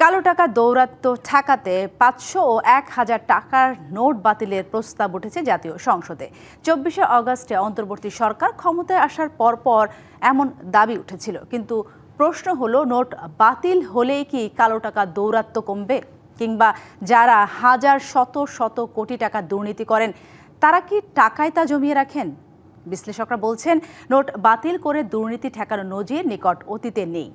কালো টাকা দৌরাত্ম্য ঠেকাতে ৫০০ ও ১,০০০ টাকার নোট বাতিলের প্রস্তাব উঠেছে জাতীয় সংসদে। ২৪শে অগাস্টে অন্তর্বর্তী সরকার ক্ষমতায় আসার পরপর এমন দাবি উঠেছিল, কিন্তু প্রশ্ন হলো, নোট বাতিল হলেই কি কালো টাকা দৌরাত্ম্য কমবে, কিংবা যারা হাজার শত শত কোটি টাকা দুর্নীতি করেন তারা কি টাকায় তা জমিয়ে রাখেন? বিশ্লেষকরা বলছেন, নোট বাতিল করে দুর্নীতি ঠেকানোর নজির নিকট অতীতে নেই।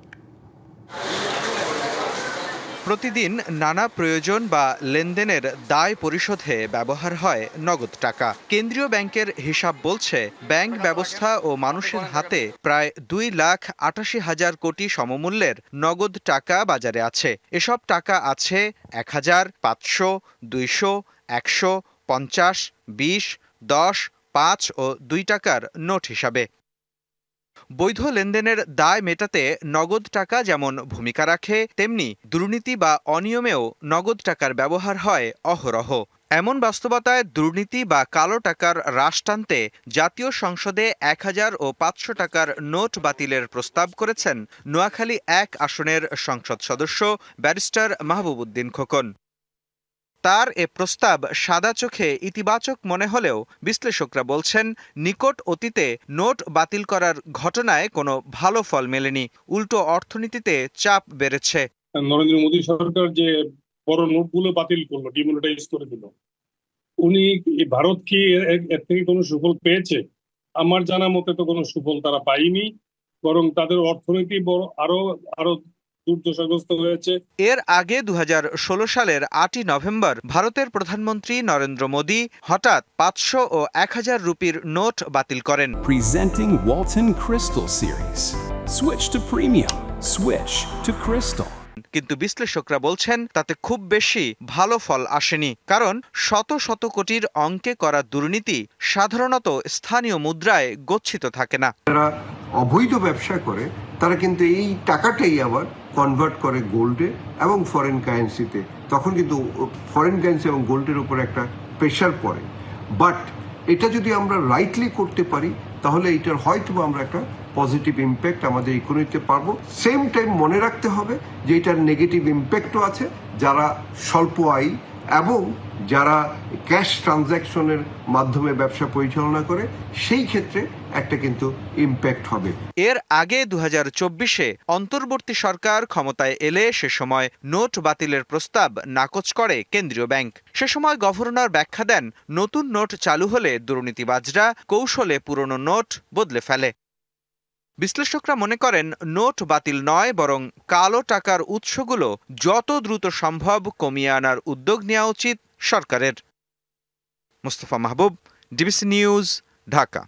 প্রতিদিন নানা প্রয়োজন বা লেনদেনের দায় পরিশোধে ব্যবহার হয় নগদ টাকা। কেন্দ্রীয় ব্যাংকের হিসাব বলছে, ব্যাংক ব্যবস্থা ও মানুষের হাতে প্রায় 2,88,000 কোটি সমমূল্যের নগদ টাকা বাজারে আছে। এসব টাকা আছে 1,000, 500, 200, 100, 50, 20, 10, 5 ও 2 টাকার নোট হিসাবে। বৈধ লেনদেনের দায় মেটাতে নগদ টাকা যেমন ভূমিকা রাখে, তেমনি দুর্নীতি বা অনিয়মেও নগদ টাকার ব্যবহার হয় অহরহ। এমন বাস্তবতায় দুর্নীতি বা কালো টাকার হ্রাস টানতে জাতীয় সংসদে 1,000 ও 500 টাকার নোট বাতিলের প্রস্তাব করেছেন নোয়াখালী 1 আসনের সংসদ সদস্য ব্যারিস্টার মাহবুব উদ্দিন খোকন। তার এ প্রস্তাব সাদা চোখে ইতিবাচক মনে হলেও বিশ্লেষকরা বলছেন, নিকট অতীতে নোট বাতিল করার ঘটনায় কোনো ভালো ফল মেলেনি, উল্টো অর্থনীতিতে চাপ বেড়েছে। নরেন্দ্র মোদী সরকার যে বড় নোটগুলো বাতিল করলো, ডিমনিটাইজ করে দিল, উনি ভারত কি এর থেকে কোনো সুফল পেয়েছে? আমার জানা মতে তো কোনো সুফল তারা পায়নি, বরং তাদের অর্থনীতি বড় আরো আরো দুর্দশাগ্রস্ত হয়েছে। এর আগে 2016 সালের 8ই নভেম্বর ভারতের প্রধানমন্ত্রী নরেন্দ্র মোদী হঠাৎ 500 ও 1,000 রুপির নোট বাতিল করেন। Presenting Walton Crystal Series. Switch to premium. Switch to Crystal. কিন্তু বিশ্লেষকরা বলছেন, তাতে খুব বেশি ভালো ফল আসেনি, কারণ শত শত কোটির অঙ্কে করা দুর্নীতি সাধারণত স্থানীয় মুদ্রায় গচ্ছিত থাকে না। যারা অবৈধ ব্যবসা করে তারা কিন্তু এই টাকাটাই আবার কনভার্ট করে গোল্ডে এবং ফরেন কারেন্সিতে, তখন কিন্তু ফরেন কারেন্সি এবং গোল্ডের উপর একটা প্রেশার পড়ে। বাট এটা যদি আমরা রাইটলি করতে পারি, তাহলে এটার হয়তো আমরা একটা পজিটিভ ইম্প্যাক্ট আমাদের ইকোনমিতে পারবো। সেম টাইম মনে রাখতে হবে যে এটার নেগেটিভ ইম্প্যাক্টও আছে। যারা স্বল্প আয় এবং যারা ক্যাশ ট্রানজ্যাকশনের মাধ্যমে ব্যবসা পরিচালনা করে, সেই ক্ষেত্রে একটা কিন্তু ইম্প্যাক্ট হবে। এর আগে 2024-এ অন্তর্বর্তী সরকার ক্ষমতায় এলে সে সময় নোট বাতিলের প্রস্তাব নাকচ করে কেন্দ্রীয় ব্যাংক। সে সময় গভর্নর ব্যাখ্যা দেন, নতুন নোট চালু হলে দুর্নীতিবাজরা কৌশলে পুরনো নোট বদলে ফেলে। বিশ্লেষকরা মনে করেন, নোট বাতিল নয়, বরং কালো টাকার উৎসগুলো যত দ্রুত সম্ভব কমিয়ে আনার উদ্যোগ নেওয়া উচিত সরকারের। মোস্তফা মাহবুব, ডিবিসি নিউজ, ঢাকা।